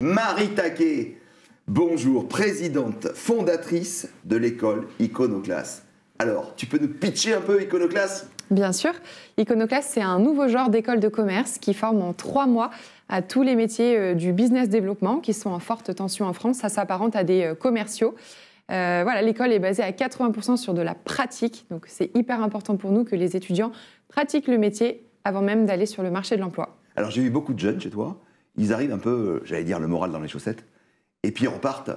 Marie Taquet, bonjour, présidente fondatrice de l'école Iconoclass. Alors, tu peux nous pitcher un peu Iconoclass ? Bien sûr. Iconoclass, c'est un nouveau genre d'école de commerce qui forme en 3 mois à tous les métiers du business développement qui sont en forte tension en France. Ça s'apparente à des commerciaux. Voilà, l'école est basée à 80% sur de la pratique. Donc, c'est hyper important pour nous que les étudiants pratiquent le métier avant même d'aller sur le marché de l'emploi. Alors, j'ai vu beaucoup de jeunes chez toi. Ils arrivent un peu, j'allais dire, le moral dans les chaussettes. Et puis, ils repartent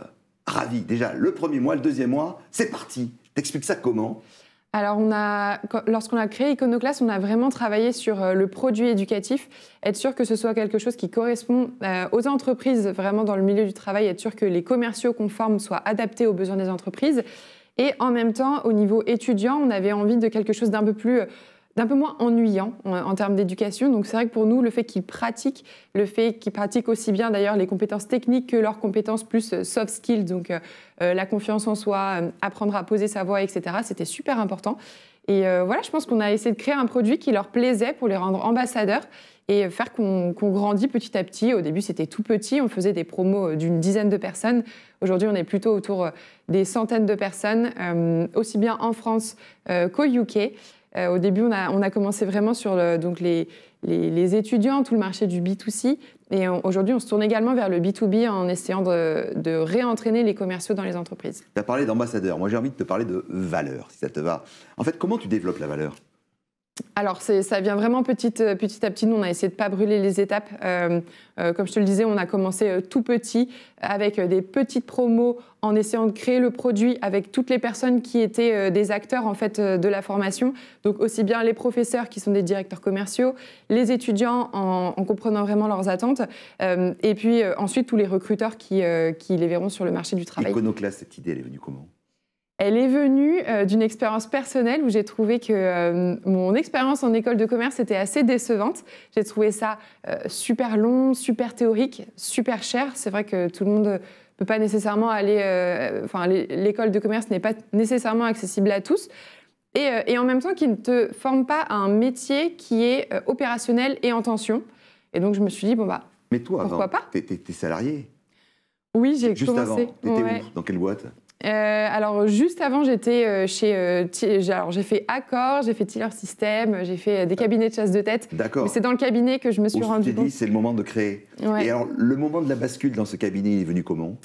ravis. Déjà, le premier mois, le deuxième mois, c'est parti. T'expliques ça comment ? Alors, lorsqu'on a créé Iconoclass, on a vraiment travaillé sur le produit éducatif, être sûr que ce soit quelque chose qui correspond aux entreprises, vraiment dans le milieu du travail, être sûr que les commerciaux qu'on forme soient adaptés aux besoins des entreprises. Et en même temps, au niveau étudiant, on avait envie de quelque chose d'un peu moins ennuyant en termes d'éducation. Donc c'est vrai que pour nous, le fait qu'ils pratiquent aussi bien d'ailleurs les compétences techniques que leurs compétences plus soft skills, donc la confiance en soi, apprendre à poser sa voix, etc., c'était super important. Et voilà, je pense qu'on a essayé de créer un produit qui leur plaisait pour les rendre ambassadeurs et faire qu'on grandit petit à petit. Au début, c'était tout petit, on faisait des promos d'une dizaine de personnes. Aujourd'hui, on est plutôt autour des centaines de personnes, aussi bien en France qu'au UK. Au début, on a commencé vraiment sur donc les étudiants, tout le marché du B2C. Et aujourd'hui, on se tourne également vers le B2B en essayant de réentraîner les commerciaux dans les entreprises. Tu as parlé d'ambassadeur. Moi, j'ai envie de te parler de valeur, si ça te va. En fait, comment tu développes la valeur ? Alors, ça vient vraiment petit à petit. Nous, on a essayé de ne pas brûler les étapes. Comme je te le disais, on a commencé tout petit, avec des petites promos, en essayant de créer le produit avec toutes les personnes qui étaient des acteurs en fait, de la formation. Donc, aussi bien les professeurs qui sont des directeurs commerciaux, les étudiants en comprenant vraiment leurs attentes, et puis ensuite tous les recruteurs qui les verront sur le marché du travail. Iconoclass, cette idée, elle est venue comment ? Elle est venue d'une expérience personnelle où j'ai trouvé que mon expérience en école de commerce était assez décevante. J'ai trouvé ça super long, super théorique, super cher. C'est vrai que tout le monde ne peut pas nécessairement aller... l'école de commerce n'est pas nécessairement accessible à tous. Et en même temps, qui ne te forme pas à un métier qui est opérationnel et en tension. Et donc, je me suis dit, mais toi, pourquoi pas ? T'es salarié ? Oui, j'ai Juste commencé. Juste avant, t'étais où ? Dans quelle boîte ? Alors, juste avant, j'étais j'ai fait Accor, j'ai fait Tiller System, j'ai fait des cabinets de chasse de tête. D'accord. Mais c'est dans le cabinet que je me suis rendu compte. Dit, c'est le moment de créer. Ouais. Et alors, le moment de la bascule dans ce cabinet, il est venu comment ?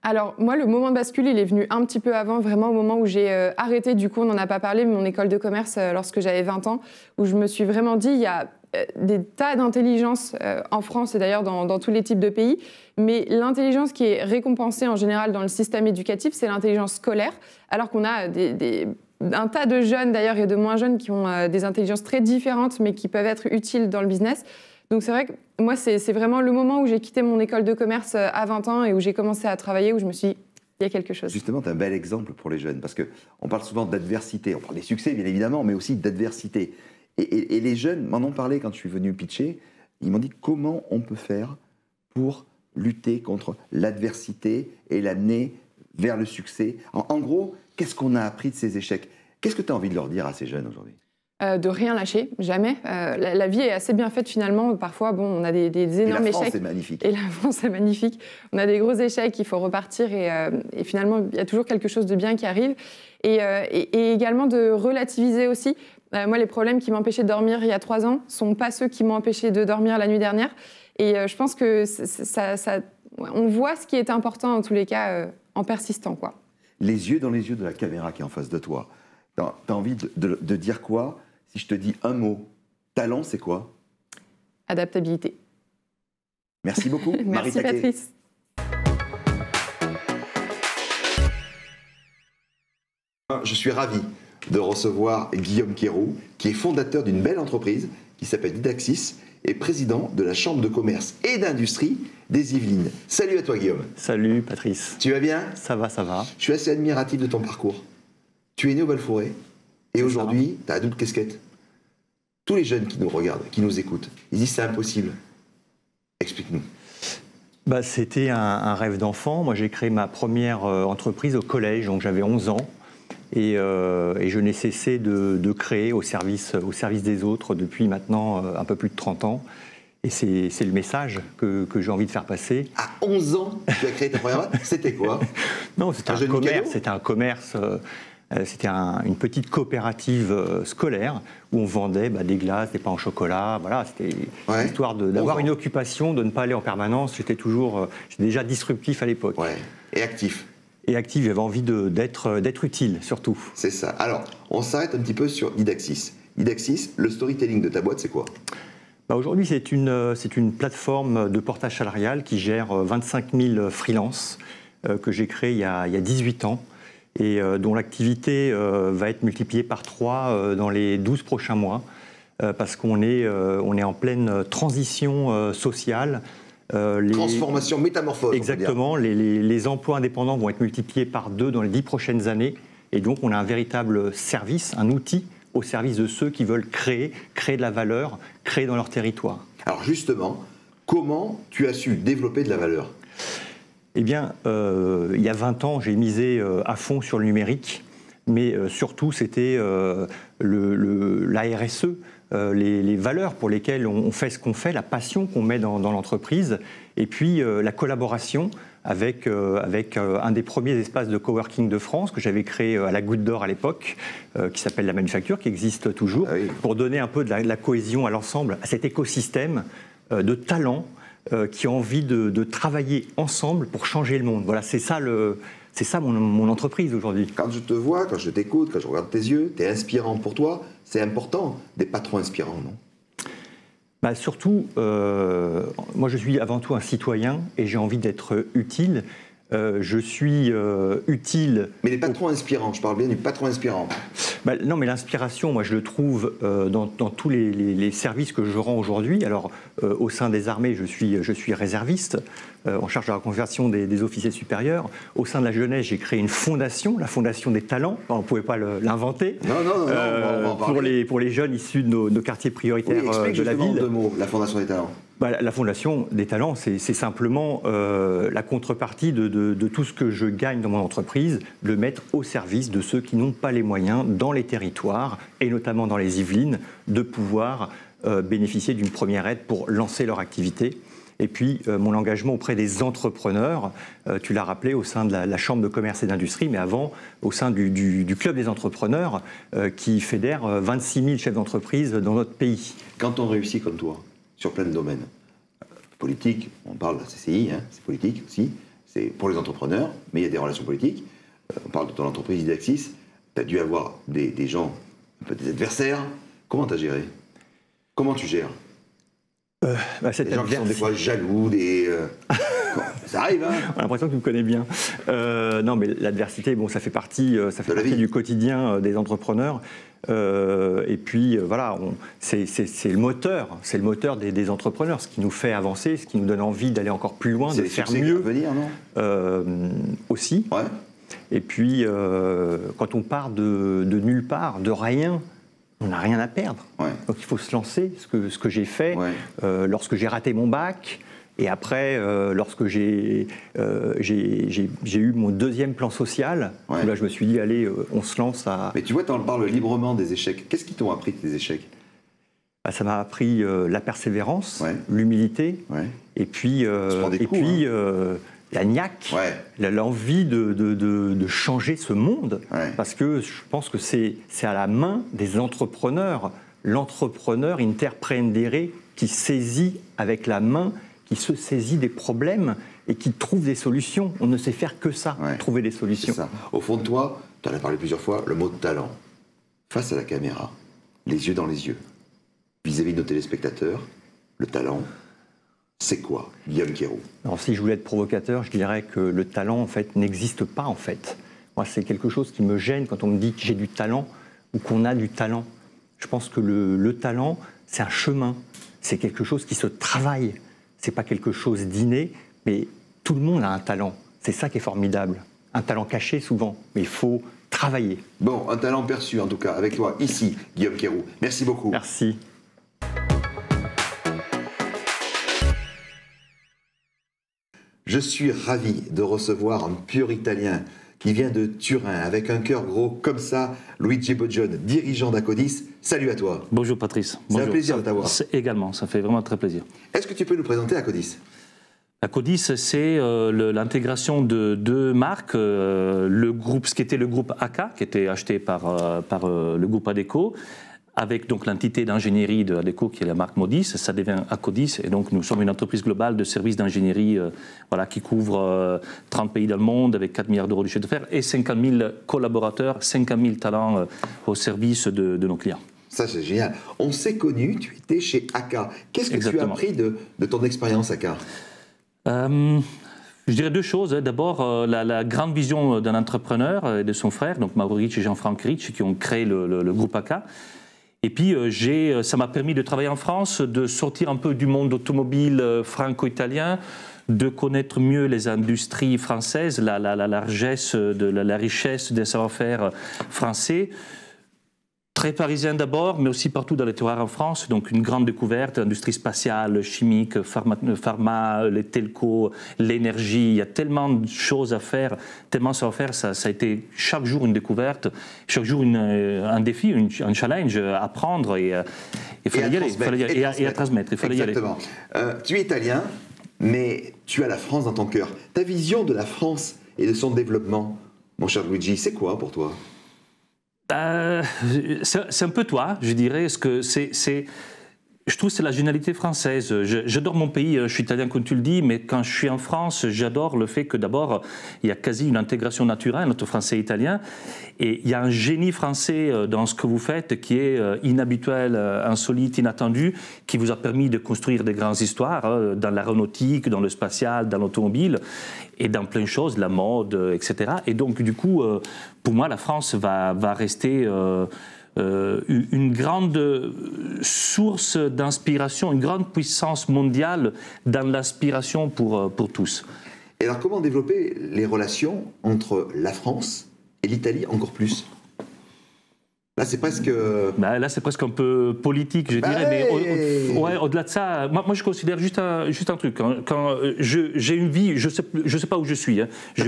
Alors, moi, le moment de bascule, il est venu un petit peu avant, vraiment au moment où j'ai arrêté, du coup, on n'en a pas parlé, mon école de commerce lorsque j'avais 20 ans, où je me suis vraiment dit, il y a des tas d'intelligence en France et d'ailleurs dans tous les types de pays, mais l'intelligence qui est récompensée en général dans le système éducatif, c'est l'intelligence scolaire, alors qu'on a un tas de jeunes d'ailleurs et de moins jeunes qui ont des intelligences très différentes, mais qui peuvent être utiles dans le business. Donc c'est vrai que moi, c'est vraiment le moment où j'ai quitté mon école de commerce à 20 ans et où j'ai commencé à travailler, où je me suis dit, il y a quelque chose. Justement, tu as un bel exemple pour les jeunes, parce qu'on parle souvent d'adversité, on parle des succès bien évidemment, mais aussi d'adversité. Et les jeunes m'en ont parlé quand je suis venu pitcher, ils m'ont dit comment on peut faire pour lutter contre l'adversité et l'amener vers le succès. En gros, qu'est-ce qu'on a appris de ces échecs ? Qu'est-ce que tu as envie de leur dire à ces jeunes aujourd'hui ? De rien lâcher, jamais. La vie est assez bien faite finalement. Parfois, on a des énormes échecs. Et la France est magnifique. Et la France est magnifique. On a des gros échecs, il faut repartir et finalement, il y a toujours quelque chose de bien qui arrive. Et également de relativiser aussi. Moi, les problèmes qui m'empêchaient de dormir il y a 3 ans ne sont pas ceux qui m'ont empêché de dormir la nuit dernière. Et je pense que on voit ce qui est important en tous les cas en persistant, quoi. Les yeux dans les yeux de la caméra qui est en face de toi, t'as envie de dire quoi ? Si je te dis un mot, talent, c'est quoi ? Adaptabilité. Merci beaucoup, Marie Taquet. Merci Patrice. Je suis ravi de recevoir Guillaume Quéroux, qui est fondateur d'une belle entreprise qui s'appelle Didaxis et président de la Chambre de commerce et d'industrie des Yvelines. Salut à toi, Guillaume. Salut, Patrice. Tu vas bien ? Ça va, ça va. Je suis assez admiratif de ton parcours. Tu es né au Val-Fouré et aujourd'hui, tu as la double casquette. Tous les jeunes qui nous regardent, qui nous écoutent, ils disent c'est impossible. Explique-nous. C'était un rêve d'enfant. Moi, j'ai créé ma première entreprise au collège, donc j'avais 11 ans. Et je n'ai cessé de créer au service des autres depuis maintenant un peu plus de 30 ans. Et c'est le message que j'ai envie de faire passer. À 11 ans, tu as créé ta première boîte. C'était quoi? Non, c'était un commerce. C'était un commerce. C'était une petite coopérative scolaire où on vendait des glaces, des pains au chocolat. Voilà, c'était histoire d'avoir une occupation, de ne pas aller en permanence. J'étais déjà disruptif à l'époque. Ouais. Et actif. Et actif, j'avais envie d'être utile, surtout. C'est ça. Alors, on s'arrête un petit peu sur Idaxis. Idaxis, le storytelling de ta boîte, c'est quoi? Aujourd'hui, c'est une plateforme de portage salarial qui gère 25 000 freelances que j'ai créée il y a 18 ans. Et dont l'activité va être multipliée par 3 dans les 12 prochains mois, parce qu'on est en pleine transition sociale. Transformation, métamorphose. Exactement, les emplois indépendants vont être multipliés par 2 dans les 10 prochaines années, et donc on a un véritable service, un outil au service de ceux qui veulent créer de la valeur, créer dans leur territoire. Alors justement, comment tu as su développer de la valeur ? Eh bien, il y a 20 ans, j'ai misé à fond sur le numérique, mais surtout, c'était la RSE, les valeurs pour lesquelles on fait ce qu'on fait, la passion qu'on met dans l'entreprise, et puis la collaboration avec un des premiers espaces de coworking de France que j'avais créé à la Goutte d'Or à l'époque, qui s'appelle La Manufacture, qui existe toujours, pour donner un peu de la cohésion à l'ensemble, à cet écosystème de talents, qui ont envie de travailler ensemble pour changer le monde. Voilà, c'est ça mon entreprise aujourd'hui. Quand je te vois, quand je t'écoute, quand je regarde tes yeux, tu es inspirant pour toi. C'est important, des patrons inspirants, non ? Surtout, moi je suis avant tout un citoyen et j'ai envie d'être utile. Je suis utile... Mais les patrons inspirants, je parle bien du patron inspirant. Non, mais l'inspiration, moi je le trouve dans tous les services que je rends aujourd'hui. Alors, au sein des armées, je suis réserviste, en charge de la conversion des officiers supérieurs. Au sein de la jeunesse, j'ai créé une fondation, la Fondation des talents. On ne pouvait pas l'inventer. Non, pour les jeunes issus de nos quartiers prioritaires de la ville. 2 mots, la Fondation des talents. La Fondation des talents, c'est simplement la contrepartie de tout ce que je gagne dans mon entreprise, de le mettre au service de ceux qui n'ont pas les moyens dans les territoires, et notamment dans les Yvelines, de pouvoir bénéficier d'une première aide pour lancer leur activité. Et puis, mon engagement auprès des entrepreneurs, tu l'as rappelé, au sein de la Chambre de commerce et d'industrie, mais avant, au sein du Club des entrepreneurs, qui fédère 26 000 chefs d'entreprise dans notre pays. Quand on réussit comme toi, sur plein de domaines. Politique, on parle de la CCI, c'est politique aussi, c'est pour les entrepreneurs, mais il y a des relations politiques. On parle de ton entreprise Idaxis, tu as dû avoir des gens, un peu des adversaires. Comment tu as géré? Comment tu gères? Des gens qui sont des fois jaloux, ça arrive, hein? On a l'impression que tu me connais bien. Non, mais l'adversité, ça fait partie du quotidien des entrepreneurs. Et puis, voilà, c'est le moteur des entrepreneurs, ce qui nous fait avancer, ce qui nous donne envie d'aller encore plus loin, de faire mieux. Venir, non aussi. Ouais. Et puis, quand on part de nulle part, de rien, on n'a rien à perdre. Ouais. Donc il faut se lancer, ce que j'ai fait lorsque j'ai raté mon bac, et après, lorsque j'ai eu mon 2e plan social, où là je me suis dit, allez, on se lance à... Mais tu vois, tu en parles librement des échecs. Qu'est-ce qui t'ont appris de tes échecs? Ça m'a appris la persévérance, l'humilité, et puis, la niaque, l'envie de changer ce monde, parce que je pense que c'est à la main des entrepreneurs, l'entrepreneur interprendere qui saisit avec la main, qui se saisit des problèmes et qui trouve des solutions. On ne sait faire que ça, trouver des solutions. C'est ça. Au fond de toi, tu en as parlé plusieurs fois, le mot de talent. Face à la caméra, les yeux dans les yeux, vis-à-vis de nos téléspectateurs, le talent, c'est quoi, Guillaume Quéroux? Alors, si je voulais être provocateur, je dirais que le talent, en fait, n'existe pas, en fait. Moi, c'est quelque chose qui me gêne quand on me dit que j'ai du talent ou qu'on a du talent. Je pense que le talent, c'est un chemin. C'est quelque chose qui se travaille. C'est pas quelque chose d'inné, mais tout le monde a un talent. C'est ça qui est formidable. Un talent caché, souvent, mais il faut travailler. Bon, un talent perçu, en tout cas, avec toi, ici, Guillaume Quéroux. Merci beaucoup. Merci. Je suis ravi de recevoir un pur Italien qui vient de Turin, avec un cœur gros comme ça, Luigi Boggione, dirigeant d'Akkodis. Salut à toi. Bonjour Patrice. C'est un plaisir de t'avoir. Également, ça fait vraiment très plaisir. Est-ce que tu peux nous présenter Akkodis? Akkodis, c'est l'intégration de deux marques, ce qui était le groupe AKA, qui était acheté par le groupe Adecco, avec donc l'entité d'ingénierie de Adecco, qui est la marque Modis, ça devient Akkodis, et donc nous sommes une entreprise globale de services d'ingénierie qui couvre 30 pays dans le monde, avec 4 milliards d'euros de chiffre d'affaires, et 50 000 collaborateurs, 50 000 talents au service de nos clients. Ça, c'est génial. On s'est connus, tu étais chez AKA. Qu'est-ce que tu as appris de ton expérience AKA? Je dirais deux choses. D'abord, la grande vision d'un entrepreneur et de son frère, donc Mauro Ricci et Jean-Franck Ricci, qui ont créé le groupe AKA. Et puis, ça m'a permis de travailler en France, de sortir un peu du monde automobile franco-italien, de connaître mieux les industries françaises, la largesse, la richesse des savoir-faire français. Très parisien d'abord, mais aussi partout dans les terroirs en France. Donc une grande découverte, l'industrie spatiale, chimique, pharma, les telcos, l'énergie. Il y a tellement de choses à faire, tellement ça à faire. Ça a été chaque jour une découverte, chaque jour un défi, un challenge à prendre. Et il fallait y aller, et à transmettre. Il fallait y aller. Exactement. Tu es italien, mais tu as la France dans ton cœur. Ta vision de la France et de son développement, mon cher Luigi, c'est quoi pour toi? C'est un peu toi, je dirais. Je trouve que c'est la génialité française. J'adore mon pays, je suis italien comme tu le dis, mais quand je suis en France, j'adore le fait que d'abord, il y a quasi une intégration naturelle entre français et italien. Et il y a un génie français dans ce que vous faites qui est inhabituel, insolite, inattendu, qui vous a permis de construire des grandes histoires dans l'aéronautique, dans le spatial, dans l'automobile et dans plein de choses, la mode, etc. Et donc, du coup, pour moi, la France va rester une grande source d'inspiration, une grande puissance mondiale dans l'inspiration pour tous. Et alors, comment développer les relations entre la France et l'Italie encore plus? Là, c'est presque... Là, c'est presque un peu politique, je dirais. Mais au-delà de ça, moi, je considère juste un truc. Quand j'ai une vie, je sais pas où je suis. Hein. Je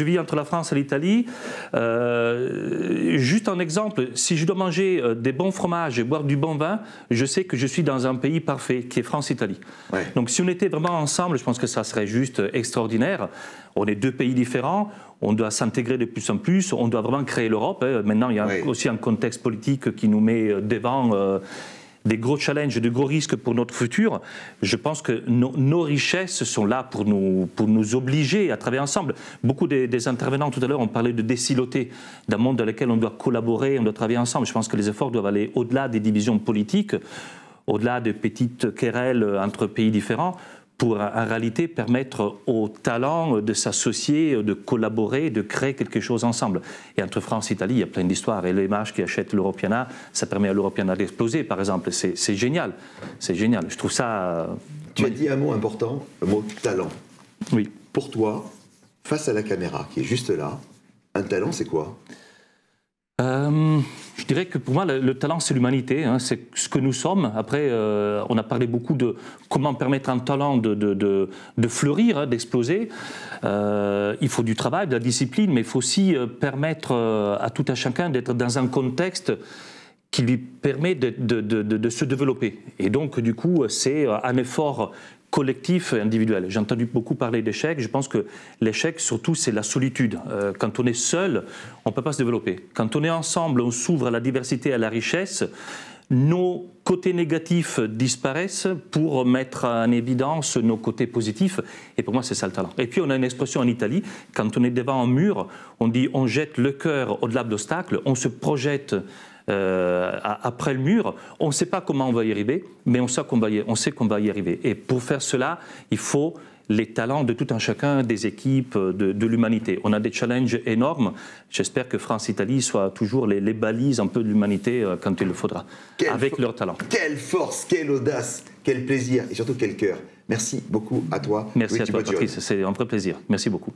vis entre la France et l'Italie. Juste un exemple, si je dois manger des bons fromages et boire du bon vin, je sais que je suis dans un pays parfait, qui est France-Italie. Ouais. Donc, si on était vraiment ensemble, je pense que ça serait juste extraordinaire. On est deux pays différents. On doit s'intégrer de plus en plus, on doit vraiment créer l'Europe. Maintenant, il y a aussi un contexte politique qui nous met devant des gros challenges, de gros risques pour notre futur. Je pense que nos richesses sont là pour nous obliger à travailler ensemble. Beaucoup des intervenants tout à l'heure ont parlé de désiloter, d'un monde dans lequel on doit collaborer, on doit travailler ensemble. Je pense que les efforts doivent aller au-delà des divisions politiques, au-delà de petites querelles entre pays différents, pour en réalité permettre aux talents de s'associer, de collaborer, de créer quelque chose ensemble. Et entre France et Italie, il y a plein d'histoires. Et les marques qui achètent l'Europiana, ça permet à l'Europiana d'exploser, par exemple. C'est génial. C'est génial. Je trouve ça... Tu as dit un mot important, le mot talent. Oui. Pour toi, face à la caméra qui est juste là, un talent, c'est quoi ? Je dirais que pour moi, le talent, c'est l'humanité, hein, c'est ce que nous sommes. Après, on a parlé beaucoup de comment permettre à un talent de fleurir, hein, d'exploser. Il faut du travail, de la discipline, mais il faut aussi permettre à tout un chacun d'être dans un contexte qui lui permet de se développer. Et donc, du coup, c'est un effort collectif et individuel. J'ai entendu beaucoup parler d'échec. Je pense que l'échec, surtout, c'est la solitude. Quand on est seul, on ne peut pas se développer. Quand on est ensemble, on s'ouvre à la diversité et à la richesse, nos côtés négatifs disparaissent pour mettre en évidence nos côtés positifs. Et pour moi, c'est ça le talent. Et puis, on a une expression en Italie, quand on est devant un mur, on dit on jette le cœur au-delà de l'obstacle, on se projette après le mur, on ne sait pas comment on va y arriver, mais on sait qu'on va y arriver. Et pour faire cela, il faut les talents de tout un chacun, des équipes, de l'humanité. On a des challenges énormes. J'espère que France-Italie soient toujours les balises un peu de l'humanité quand il le faudra, avec leur talent. Quelle force, quelle audace, quel plaisir et surtout quel cœur. Merci beaucoup à toi. Merci à toi, Patrice. C'est un vrai plaisir. Merci beaucoup.